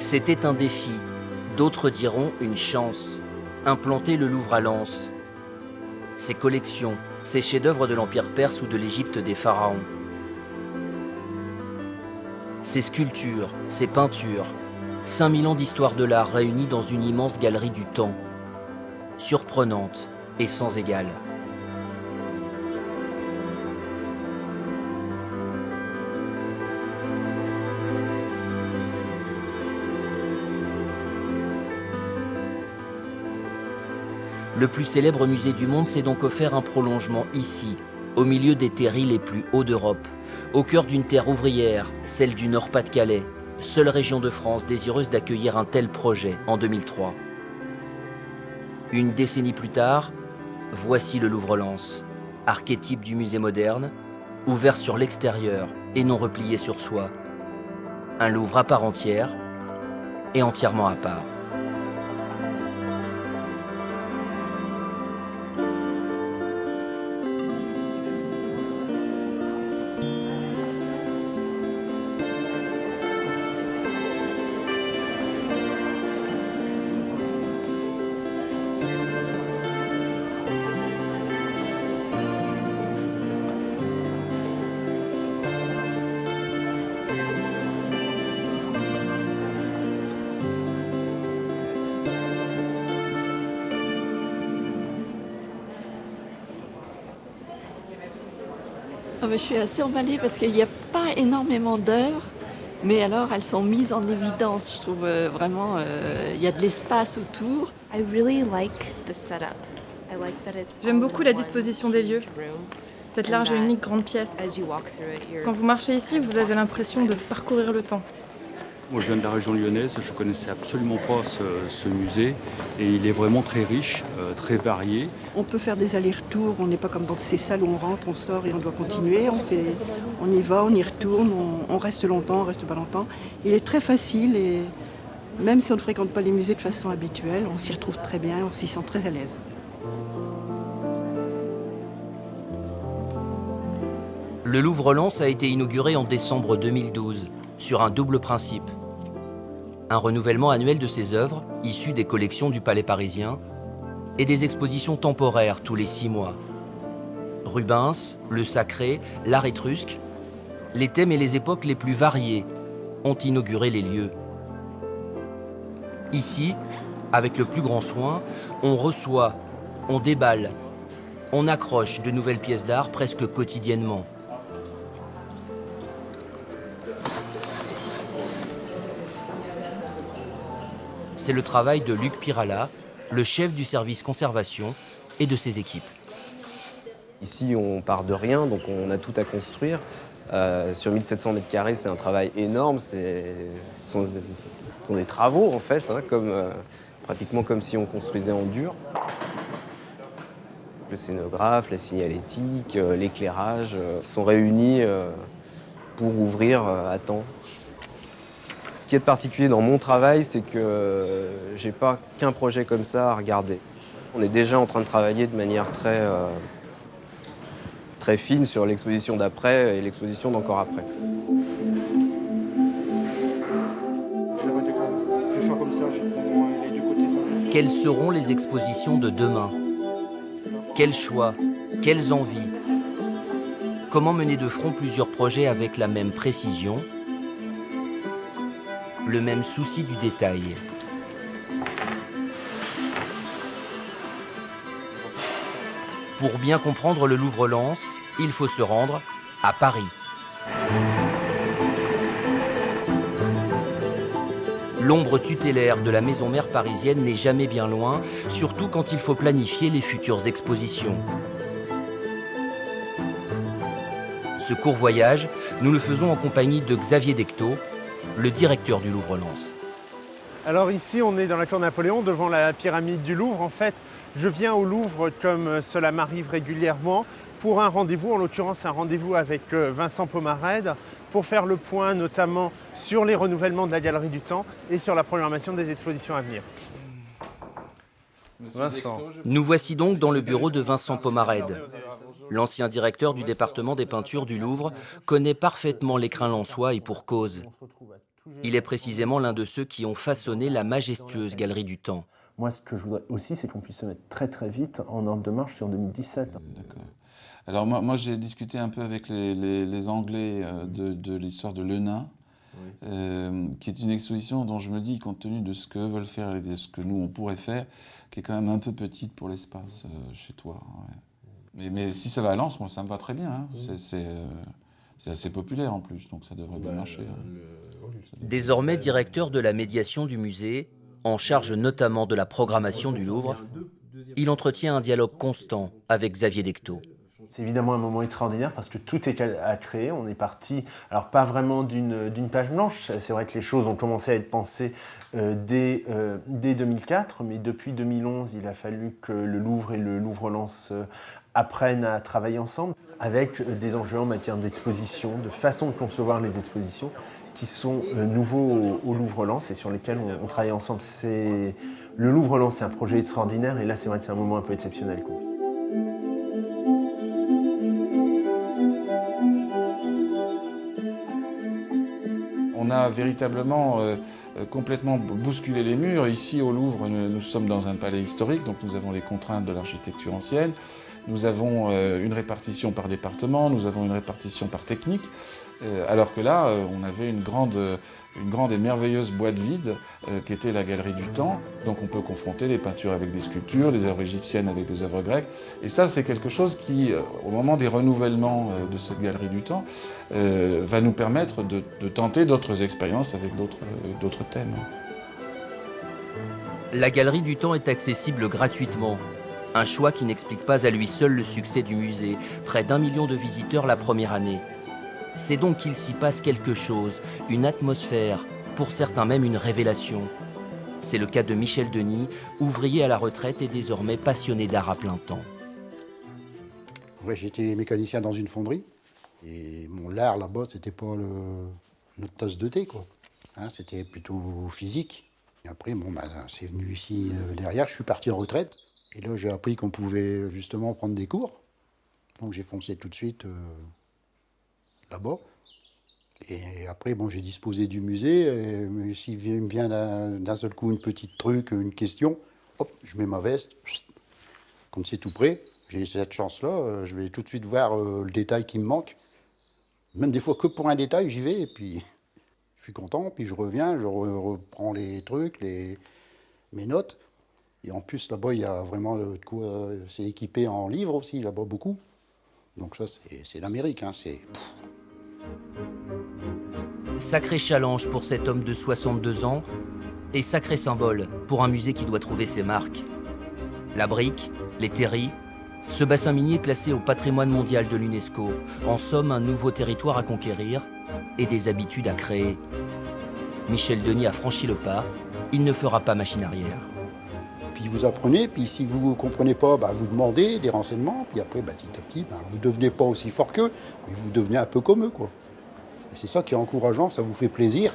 C'était un défi, d'autres diront une chance. Implanter le Louvre à Lens. Ses collections, ses chefs-d'œuvre de l'Empire perse ou de l'Égypte des pharaons. Ses sculptures, ses peintures, 5000 ans d'histoire de l'art réunis dans une immense galerie du temps, surprenante et sans égale. Le plus célèbre musée du monde s'est donc offert un prolongement ici, au milieu des terris les plus hauts d'Europe, au cœur d'une terre ouvrière, celle du Nord-Pas-de-Calais, seule région de France désireuse d'accueillir un tel projet en 2003. Une décennie plus tard, voici le Louvre-Lens, archétype du musée moderne, ouvert sur l'extérieur et non replié sur soi. Un Louvre à part entière et entièrement à part. Ah bah, je suis assez emballée parce qu'il n'y a pas énormément d'œuvres, mais alors elles sont mises en évidence. Je trouve vraiment, il y a de l'espace autour. J'aime beaucoup la disposition des lieux, cette large et unique grande pièce. Quand vous marchez ici, vous avez l'impression de parcourir le temps. Moi, je viens de la région lyonnaise, je ne connaissais absolument pas ce musée et il est vraiment très riche, très varié. On peut faire des allers-retours, on n'est pas comme dans ces salles où on rentre, on sort et on doit continuer. On y va, on y retourne, on reste longtemps, on reste pas longtemps. Il est très facile et même si on ne fréquente pas les musées de façon habituelle, on s'y retrouve très bien, on s'y sent très à l'aise. Le Louvre-Lens a été inauguré en décembre 2012 sur un double principe. Un renouvellement annuel de ses œuvres, issues des collections du Palais parisien, et des expositions temporaires tous les 6 mois. Rubens, le sacré, l'art étrusque, les thèmes et les époques les plus variées ont inauguré les lieux. Ici, avec le plus grand soin, on reçoit, on déballe, on accroche de nouvelles pièces d'art presque quotidiennement. C'est le travail de Luc Pirala, le chef du service conservation et de ses équipes. Ici, on part de rien, donc on a tout à construire. Sur 1700 mètres carrés, c'est un travail énorme. Ce sont des travaux, en fait, hein, pratiquement comme si on construisait en dur. Le scénographe, la signalétique, l'éclairage sont réunis pour ouvrir à temps. Ce qui est particulier dans mon travail, c'est que j'ai pas qu'un projet comme ça à regarder. On est déjà en train de travailler de manière très fine sur l'exposition d'après et l'exposition d'encore après. Quelles seront les expositions de demain? Quels choix? Quelles envies? Comment mener de front plusieurs projets avec la même précision, le même souci du détail? Pour bien comprendre le Louvre-Lens, il faut se rendre à Paris. L'ombre tutélaire de la maison mère parisienne n'est jamais bien loin, surtout quand il faut planifier les futures expositions. Ce court voyage, nous le faisons en compagnie de Xavier Decteau, le directeur du Louvre-Lens. Alors ici, on est dans la cour Napoléon, devant la pyramide du Louvre. En fait, je viens au Louvre comme cela m'arrive régulièrement pour un rendez-vous, en l'occurrence un rendez-vous avec Vincent Pomarède, pour faire le point notamment sur les renouvellements de la Galerie du Temps et sur la programmation des expositions à venir. Vincent. Nous voici donc dans le bureau de Vincent Pomarède. L'ancien directeur du département des peintures du Louvre connaît parfaitement l'écrin lensois et pour cause. Il est précisément l'un de ceux qui ont façonné la majestueuse Galerie du Temps. Moi, ce que je voudrais aussi, c'est qu'on puisse se mettre très très vite en ordre de marche sur 2017. D'accord. Alors moi j'ai discuté un peu avec les Anglais de l'histoire de Le Nain, qui est une exposition dont je me dis, compte tenu de ce que veulent faire et de ce que nous on pourrait faire, qui est quand même un peu petite pour l'espace chez toi. Ouais. Mais si ça va à Lens, moi ça me va très bien. Hein. C'est assez populaire en plus, donc ça devrait bien marcher. Désormais directeur de la médiation du musée, en charge notamment de la programmation du Louvre, il entretient un dialogue constant avec Xavier Dectot. C'est évidemment un moment extraordinaire parce que tout est à créer. On est parti, alors pas vraiment d'une page blanche. C'est vrai que les choses ont commencé à être pensées dès 2004, mais depuis 2011, il a fallu que le Louvre et le Louvre-Lens apprennent à travailler ensemble avec des enjeux en matière d'exposition, de façon de concevoir les expositions qui sont nouveaux au Louvre-Lens et sur lesquels on travaille ensemble. Le Louvre-Lens, c'est un projet extraordinaire et là, c'est vrai que c'est un moment un peu exceptionnel. On a véritablement complètement bousculé les murs. Ici, au Louvre, nous sommes dans un palais historique, donc nous avons les contraintes de l'architecture ancienne. Nous avons une répartition par département, nous avons une répartition par technique, alors que là, on avait une grande et merveilleuse boîte vide qui était la Galerie du Temps. Donc on peut confronter les peintures avec des sculptures, des œuvres égyptiennes avec des œuvres grecques. Et ça, c'est quelque chose qui, au moment des renouvellements de cette Galerie du Temps, va nous permettre de tenter d'autres expériences avec d'autres thèmes. La Galerie du Temps est accessible gratuitement. Un choix qui n'explique pas à lui seul le succès du musée, près d'1 million de visiteurs la première année. C'est donc qu'il s'y passe quelque chose, une atmosphère, pour certains même une révélation. C'est le cas de Michel Denis, ouvrier à la retraite et désormais passionné d'art à plein temps. Ouais, j'étais mécanicien dans une fonderie et l'art là-bas, c'était pas notre tasse de thé, quoi. Hein, c'était plutôt physique. Et après, c'est venu ici derrière, je suis parti en retraite. Et là, j'ai appris qu'on pouvait justement prendre des cours. Donc j'ai foncé tout de suite là-bas. Et après, j'ai disposé du musée. Mais s'il me vient d'un seul coup une petite truc, une question, hop, je mets ma veste. Comme c'est tout prêt, j'ai cette chance-là. Je vais tout de suite voir le détail qui me manque. Même des fois que pour un détail, j'y vais. Et puis je suis content. Puis je reviens, je reprends les trucs, mes notes. Et en plus, là-bas, il y a vraiment de quoi. C'est équipé en livres aussi, là-bas, beaucoup. Donc ça, c'est l'Amérique. Hein, Sacré challenge pour cet homme de 62 ans et sacré symbole pour un musée qui doit trouver ses marques. La brique, les terris, ce bassin minier classé au patrimoine mondial de l'UNESCO. En somme, un nouveau territoire à conquérir et des habitudes à créer. Michel Denis a franchi le pas. Il ne fera pas machine arrière. Puis vous apprenez, puis si vous ne comprenez pas, vous demandez des renseignements, puis après, petit à petit, vous ne devenez pas aussi fort qu'eux, mais vous devenez un peu comme eux, quoi. Et c'est ça qui est encourageant, ça vous fait plaisir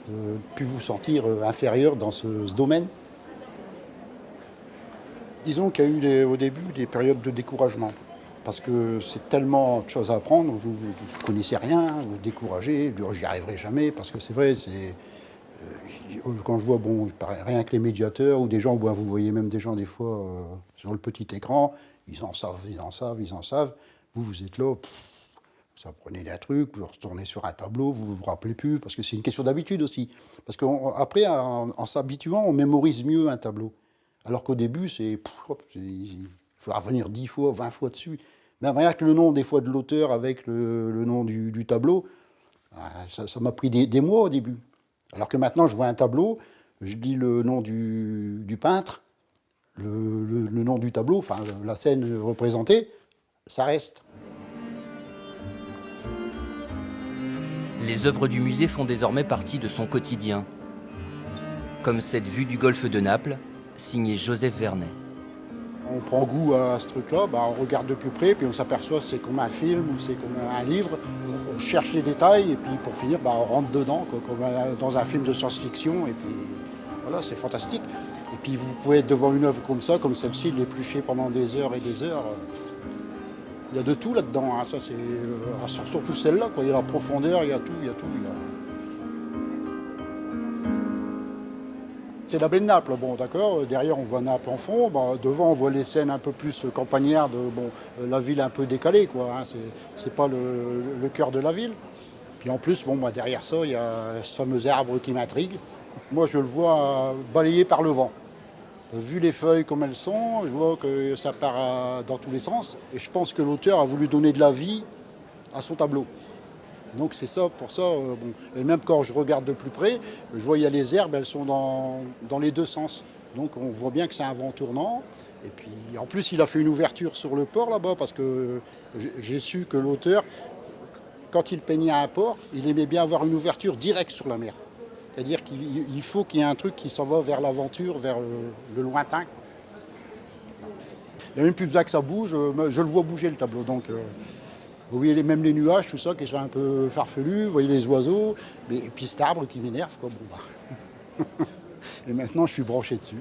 de ne plus vous sentir inférieur dans ce domaine. Disons qu'il y a eu au début des périodes de découragement, parce que c'est tellement de choses à apprendre, vous ne connaissez rien, vous découragez, j'y arriverai jamais, parce que c'est vrai, quand je vois, rien que les médiateurs ou des gens, vous voyez même des gens des fois sur le petit écran, ils en savent. Vous êtes là, vous apprenez des trucs, vous retournez sur un tableau, vous vous rappelez plus, parce que c'est une question d'habitude aussi. Parce qu'après, en s'habituant, on mémorise mieux un tableau. Alors qu'au début, il faut revenir 10 fois, 20 fois dessus. Même rien que le nom des fois de l'auteur avec le nom du tableau, ça m'a pris des mois au début. Alors que maintenant, je vois un tableau, je lis le nom du peintre, le nom du tableau, la scène représentée, ça reste. Les œuvres du musée font désormais partie de son quotidien. Comme cette vue du golfe de Naples, signée Joseph Vernet. On prend goût à ce truc-là, on regarde de plus près, puis on s'aperçoit que c'est comme un film ou c'est comme un livre. On cherche les détails, et puis pour finir, on rentre dedans, comme dans un film de science-fiction, et puis voilà, c'est fantastique. Et puis vous pouvez être devant une œuvre comme ça, comme celle-ci, l'éplucher pendant des heures et des heures. Il y a de tout là-dedans, hein. Ça c'est surtout celle-là, il y a la profondeur, il y a tout. c'est la baie de Naples, bon d'accord, derrière on voit Naples en fond, devant on voit les scènes un peu plus campagnardes, la ville un peu décalée, quoi, hein, c'est pas le cœur de la ville. Puis en plus, derrière ça, il y a ce fameux arbre qui m'intrigue. Moi je le vois balayé par le vent. Vu les feuilles comme elles sont, je vois que ça part dans tous les sens. Et je pense que l'auteur a voulu donner de la vie à son tableau. Donc c'est ça, pour ça, et même quand je regarde de plus près, je vois il y a les herbes, elles sont dans les deux sens. Donc on voit bien que c'est un vent tournant. Et puis en plus il a fait une ouverture sur le port là-bas, parce que j'ai su que l'auteur, quand il peignait un port, il aimait bien avoir une ouverture directe sur la mer. C'est-à-dire qu'il faut qu'il y ait un truc qui s'en va vers l'aventure, vers le lointain. Il n'y a même plus besoin que ça bouge, je le vois bouger le tableau. Donc, vous voyez même les nuages, tout ça, qui sont un peu farfelus, vous voyez les oiseaux, et puis cet arbre qui m'énerve, quoi. Et maintenant, je suis branché dessus.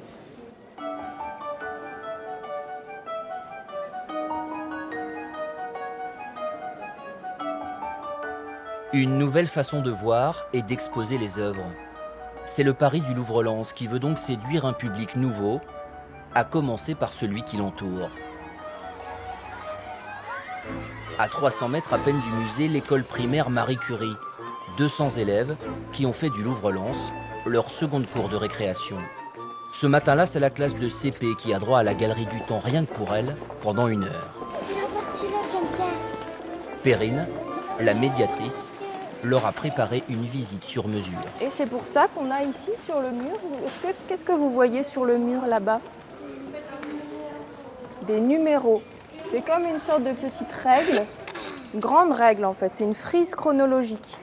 Une nouvelle façon de voir et d'exposer les œuvres. C'est le pari du Louvre-Lens qui veut donc séduire un public nouveau, à commencer par celui qui l'entoure. À 300 mètres à peine du musée, l'école primaire Marie Curie. 200 élèves qui ont fait du Louvre-Lens leur seconde cours de récréation. Ce matin-là, c'est la classe de CP qui a droit à la galerie du temps rien que pour elle pendant 1 heure. C'est la partie-là, j'aime bien. Perrine, la médiatrice, leur a préparé une visite sur mesure. Et c'est pour ça qu'on a ici sur le mur, qu'est-ce que vous voyez sur le mur là-bas? Des numéros. C'est comme une sorte de petite règle, une grande règle en fait, c'est une frise chronologique.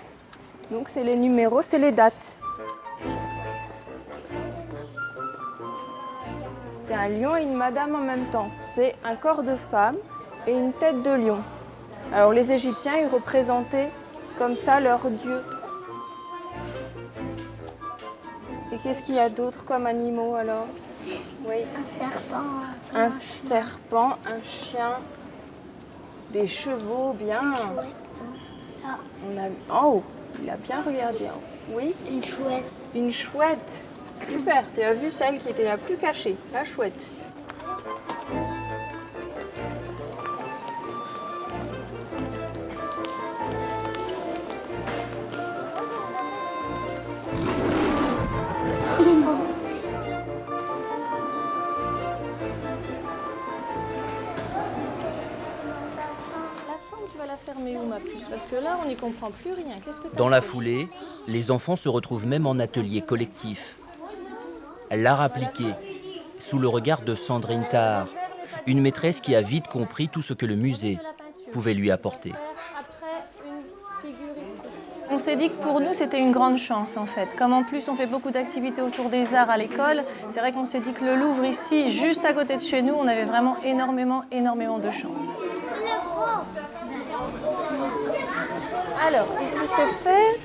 Donc c'est les numéros, c'est les dates. C'est un lion et une madame en même temps. C'est un corps de femme et une tête de lion. Alors les Égyptiens, ils représentaient comme ça leur dieu. Et qu'est-ce qu'il y a d'autre comme animaux alors? Oui. Un serpent. Un serpent, un chien, des chevaux, bien. Oh, il a bien regardé. Oui. Une chouette. Une chouette. Super, tu as vu celle qui était la plus cachée, la chouette. Fermée où ma puce? Parce que là on n'y comprend plus rien. Qu'est-ce que t'as Dans la fait? foulée, les enfants se retrouvent même en atelier collectif. L'art appliqué, sous le regard de Sandrine Tahar, une maîtresse qui a vite compris tout ce que le musée pouvait lui apporter. On s'est dit que pour nous c'était une grande chance en fait. Comme en plus on fait beaucoup d'activités autour des arts à l'école, c'est vrai qu'on s'est dit que le Louvre ici, juste à côté de chez nous, on avait vraiment énormément de chance. Alors, ici c'est fait.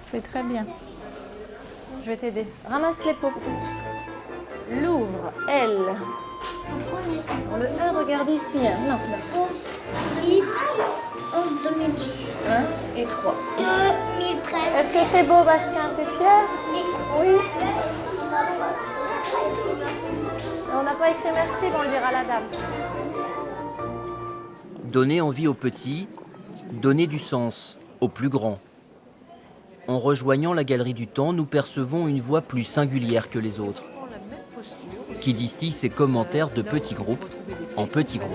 C'est très bien. Je vais t'aider. Ramasse les pots. Louvre, L. Le E, regarde ici. Hein. Non, là. 10, 11, 2010. 1 et 3. 2013. Est-ce que c'est beau, Bastien? T'es fier? Oui. Oui. On n'a pas écrit merci, on le dira à la dame. Donner envie aux petits, donner du sens aux plus grands. En rejoignant la galerie du temps, nous percevons une voix plus singulière que les autres, qui distille ses commentaires de petits groupes en petits groupes.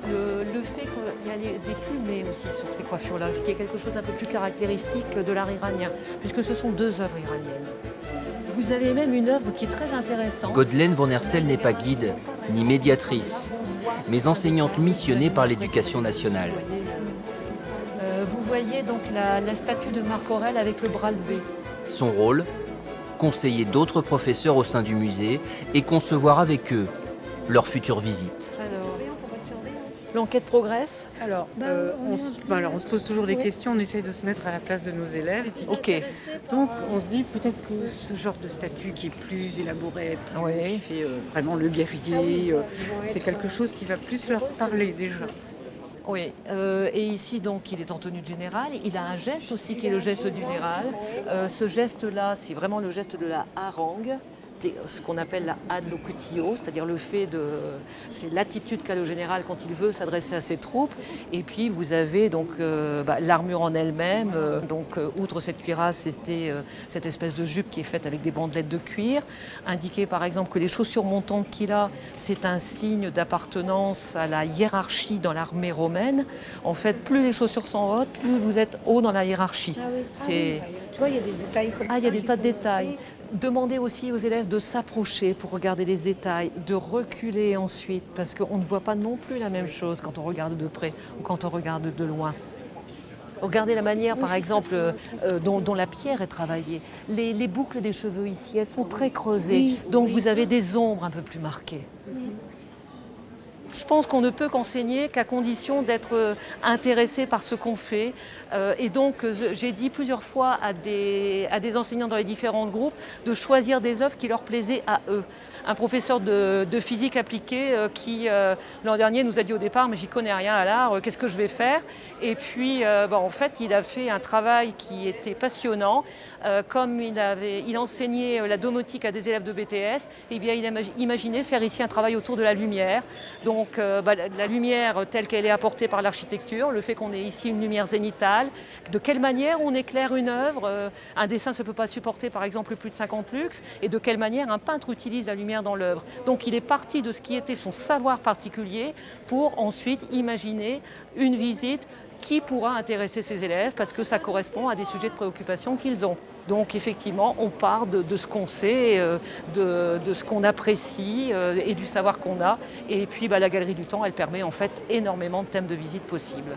Le fait qu'il y a des plumées aussi sur ces coiffures-là, ce qui est quelque chose d'un peu plus caractéristique de l'art iranien, puisque ce sont 2 œuvres iraniennes. Vous avez même une œuvre qui est très intéressante. Godelaine Van Hersel n'est pas guide, ni médiatrice, mais enseignante missionnée par l'Éducation nationale. Vous voyez donc la statue de Marc Aurèle avec le bras levé. Son rôle, conseiller d'autres professeurs au sein du musée et concevoir avec eux leur future visite. Alors, L'enquête progresse. Alors, on se pose toujours des questions, on essaye de se mettre à la place de nos élèves. Ok. Donc on se dit peut-être que ce genre de statut qui est plus élaboré, qui fait vraiment le guerrier, c'est quelque chose qui va plus leur parler déjà. Oui, et ici donc il est en tenue de général, il a un geste aussi qui est le geste du général. Ce geste-là, c'est vraiment le geste de la harangue, ce qu'on appelle la ad locutio, c'est-à-dire le fait de... C'est l'attitude qu'a le général quand il veut s'adresser à ses troupes. Et puis vous avez donc l'armure en elle-même. Outre cette cuirasse, c'était cette espèce de jupe qui est faite avec des bandelettes de cuir. Indiqué par exemple que les chaussures montantes qu'il a, c'est un signe d'appartenance à la hiérarchie dans l'armée romaine. En fait, plus les chaussures sont hautes, plus vous êtes haut dans la hiérarchie. Tu vois, il y a des détails comme ça. Il y a des tas de détails. Demandez aussi aux élèves de s'approcher pour regarder les détails, de reculer ensuite, parce qu'on ne voit pas non plus la même chose quand on regarde de près ou quand on regarde de loin. Regardez la manière, par exemple, dont la pierre est travaillée. Les boucles des cheveux ici, elles sont très creusées, donc vous avez des ombres un peu plus marquées. Je pense qu'on ne peut qu'enseigner qu'à condition d'être intéressé par ce qu'on fait. Et donc, j'ai dit plusieurs fois à des enseignants dans les différents groupes de choisir des œuvres qui leur plaisaient à eux. Un professeur de physique appliquée qui, l'an dernier, nous a dit au départ « mais j'y connais rien à l'art, qu'est-ce que je vais faire ?» Et puis, en fait, il a fait un travail qui était passionnant. Comme il enseignait la domotique à des élèves de BTS, eh bien, il a imaginé faire ici un travail autour de la lumière. Donc, la lumière telle qu'elle est apportée par l'architecture, le fait qu'on ait ici une lumière zénitale, de quelle manière on éclaire une œuvre. Un dessin ne peut pas supporter, par exemple, plus de 50 lux, et de quelle manière un peintre utilise la lumière dans l'œuvre. Donc il est parti de ce qui était son savoir particulier pour ensuite imaginer une visite qui pourra intéresser ses élèves parce que ça correspond à des sujets de préoccupation qu'ils ont. Donc effectivement, on part de ce qu'on sait, de ce qu'on apprécie et du savoir qu'on a. Et puis la Galerie du Temps, elle permet en fait énormément de thèmes de visite possibles.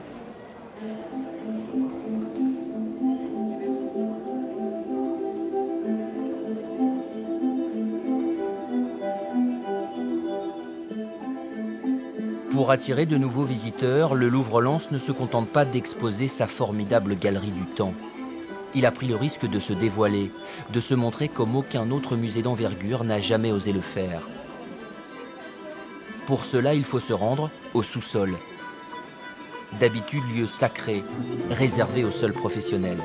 Pour attirer de nouveaux visiteurs, le Louvre-Lens ne se contente pas d'exposer sa formidable galerie du temps. Il a pris le risque de se dévoiler, de se montrer comme aucun autre musée d'envergure n'a jamais osé le faire. Pour cela, il faut se rendre au sous-sol. D'habitude, lieu sacré, réservé aux seuls professionnels.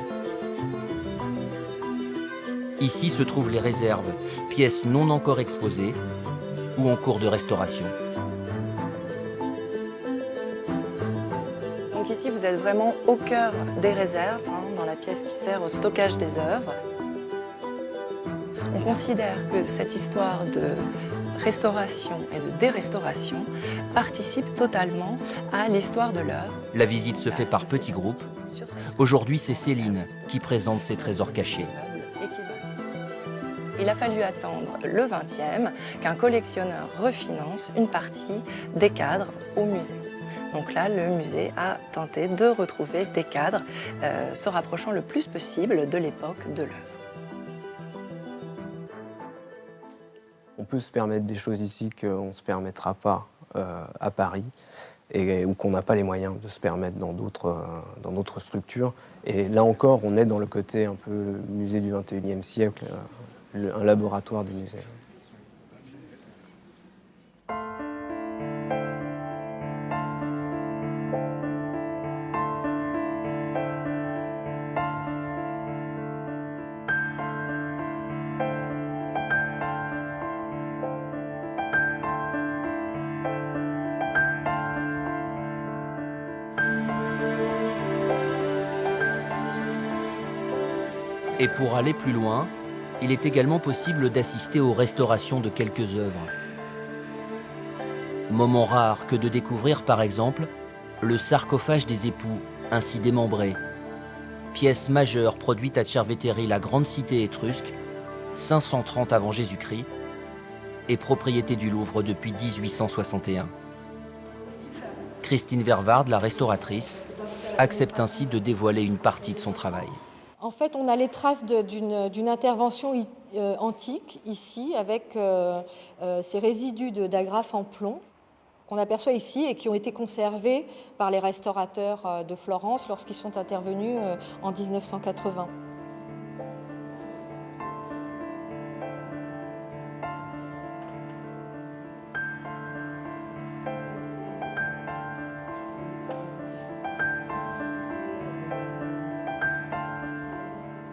Ici se trouvent les réserves, pièces non encore exposées ou en cours de restauration. Donc ici, vous êtes vraiment au cœur des réserves, dans la pièce qui sert au stockage des œuvres. On considère que cette histoire de restauration et de dérestauration participe totalement à l'histoire de l'œuvre. La visite se fait par petits groupes. Aujourd'hui, c'est Céline qui présente ses trésors cachés. Il a fallu attendre le XXe qu'un collectionneur refinance une partie des cadres au musée. Donc là, le musée a tenté de retrouver des cadres se rapprochant le plus possible de l'époque de l'œuvre. On peut se permettre des choses ici qu'on ne se permettra pas à Paris ou qu'on n'a pas les moyens de se permettre dans d'autres structures. Et là encore, on est dans le côté un peu musée du XXIe siècle, un laboratoire du musée. Et pour aller plus loin, il est également possible d'assister aux restaurations de quelques œuvres. Moment rare que de découvrir par exemple le sarcophage des époux, ainsi démembré. Pièce majeure produite à Cerveteri, la grande cité étrusque, 530 avant Jésus-Christ, et propriété du Louvre depuis 1861. Christine Vervard, la restauratrice, accepte ainsi de dévoiler une partie de son travail. En fait, on a les traces d'une intervention antique ici, avec ces résidus d'agrafes en plomb. qu'on aperçoit ici et qui ont été conservés par les restaurateurs de Florence lorsqu'ils sont intervenus en 1980.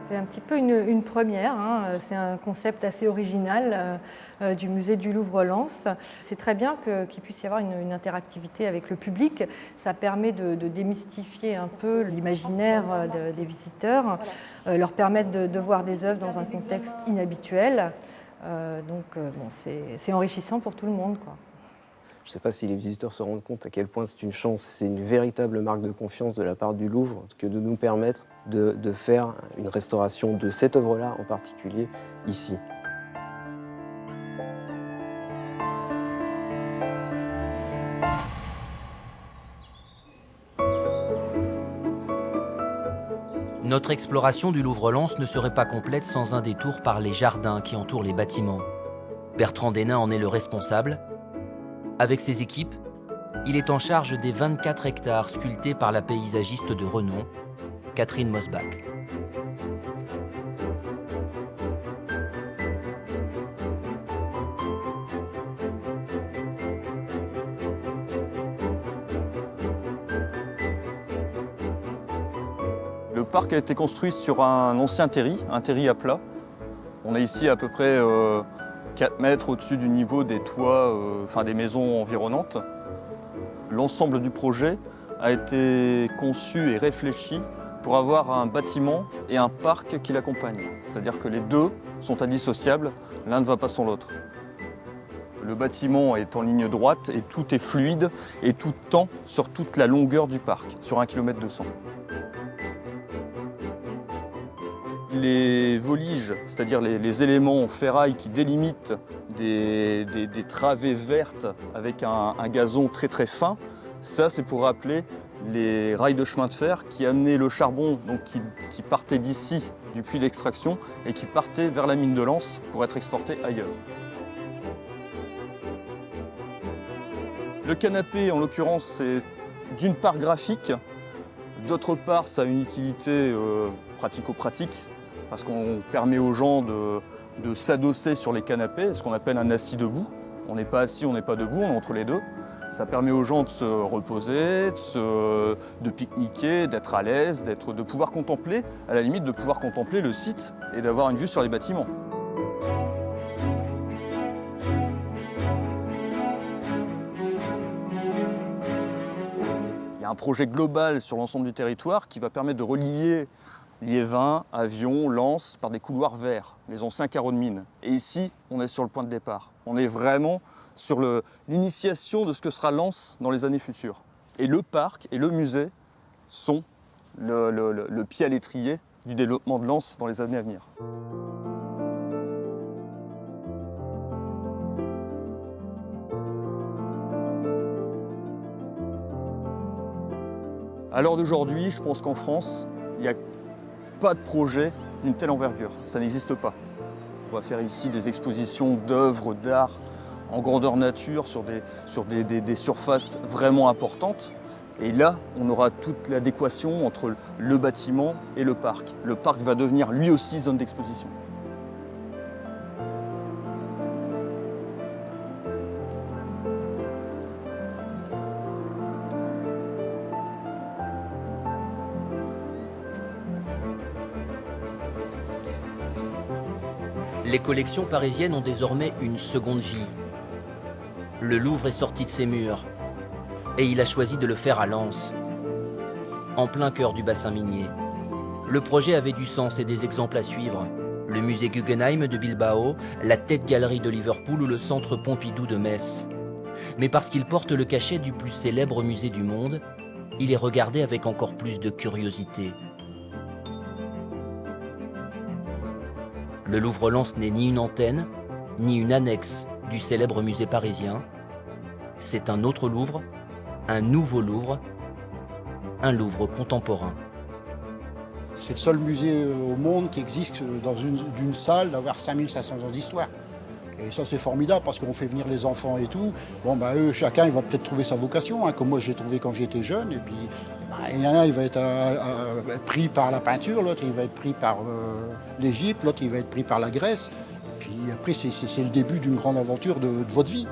C'est un petit peu une première, hein. C'est un concept assez original du musée du Louvre-Lens. C'est très bien qu'il puisse y avoir une interactivité avec le public. Ça permet de démystifier un peu l'imaginaire des visiteurs, leur permettre de voir des œuvres dans un contexte inhabituel. C'est enrichissant pour tout le monde, quoi. Je ne sais pas si les visiteurs se rendent compte à quel point c'est une chance, c'est une véritable marque de confiance de la part du Louvre que de nous permettre de faire une restauration de cette œuvre-là en particulier ici. Notre exploration du Louvre-Lens ne serait pas complète sans un détour par les jardins qui entourent les bâtiments. Bertrand Denain en est le responsable. Avec ses équipes, il est en charge des 24 hectares sculptés par la paysagiste de renom, Catherine Mosbach. Le parc a été construit sur un ancien terri, un terri à plat. On est ici à peu près 4 mètres au-dessus du niveau des toits, des maisons environnantes. L'ensemble du projet a été conçu et réfléchi pour avoir un bâtiment et un parc qui l'accompagnent. C'est-à-dire que les deux sont indissociables, l'un ne va pas sans l'autre. Le bâtiment est en ligne droite et tout est fluide et tout tend sur toute la longueur du parc, sur 1,2 km. Les voliges, c'est-à-dire les éléments en ferraille qui délimitent des travées vertes avec un gazon très très fin, ça c'est pour rappeler les rails de chemin de fer qui amenaient le charbon, donc qui partait d'ici, du puits d'extraction, et qui partait vers la mine de Lens pour être exporté ailleurs. Le canapé, en l'occurrence, c'est d'une part graphique, d'autre part ça a une utilité pratico-pratique, parce qu'on permet aux gens de s'adosser sur les canapés, ce qu'on appelle un assis debout. On n'est pas assis, on n'est pas debout, on est entre les deux. Ça permet aux gens de se reposer, de pique-niquer, d'être à l'aise, de pouvoir contempler, à la limite de pouvoir contempler le site et d'avoir une vue sur les bâtiments. Il y a un projet global sur l'ensemble du territoire qui va permettre de relier Liévin, Avion, Lens par des couloirs verts, les anciens carreaux de mine. Et ici, on est sur le point de départ. On est vraiment sur l'initiation de ce que sera Lens dans les années futures. Et le parc et le musée sont le pied à l'étrier du développement de Lens dans les années à venir. À l'heure d'aujourd'hui, je pense qu'en France, il n'y a pas de projet d'une telle envergure. Ça n'existe pas. On va faire ici des expositions d'œuvres d'art en grandeur nature sur des surfaces vraiment importantes. Et là, on aura toute l'adéquation entre le bâtiment et le parc. Le parc va devenir lui aussi zone d'exposition. Les collections parisiennes ont désormais une seconde vie. Le Louvre est sorti de ses murs et il a choisi de le faire à Lens, en plein cœur du bassin minier. Le projet avait du sens et des exemples à suivre. Le musée Guggenheim de Bilbao, la Tate Gallery de Liverpool ou le centre Pompidou de Metz. Mais parce qu'il porte le cachet du plus célèbre musée du monde, il est regardé avec encore plus de curiosité. Le Louvre-Lens n'est ni une antenne, ni une annexe du célèbre musée parisien. C'est un autre Louvre, un nouveau Louvre, un Louvre contemporain. C'est le seul musée au monde qui existe dans une salle d'avoir 5500 ans d'histoire. Et ça, c'est formidable parce qu'on fait venir les enfants et tout. Bon, bah, eux, chacun, il va peut-être trouver sa vocation, hein, comme moi, j'ai trouvé quand j'étais jeune. Et puis, bah, il y en a, il va être pris par la peinture, l'autre, il va être pris par l'Égypte, l'autre, il va être pris par la Grèce. Et puis après, c'est le début d'une grande aventure de votre vie.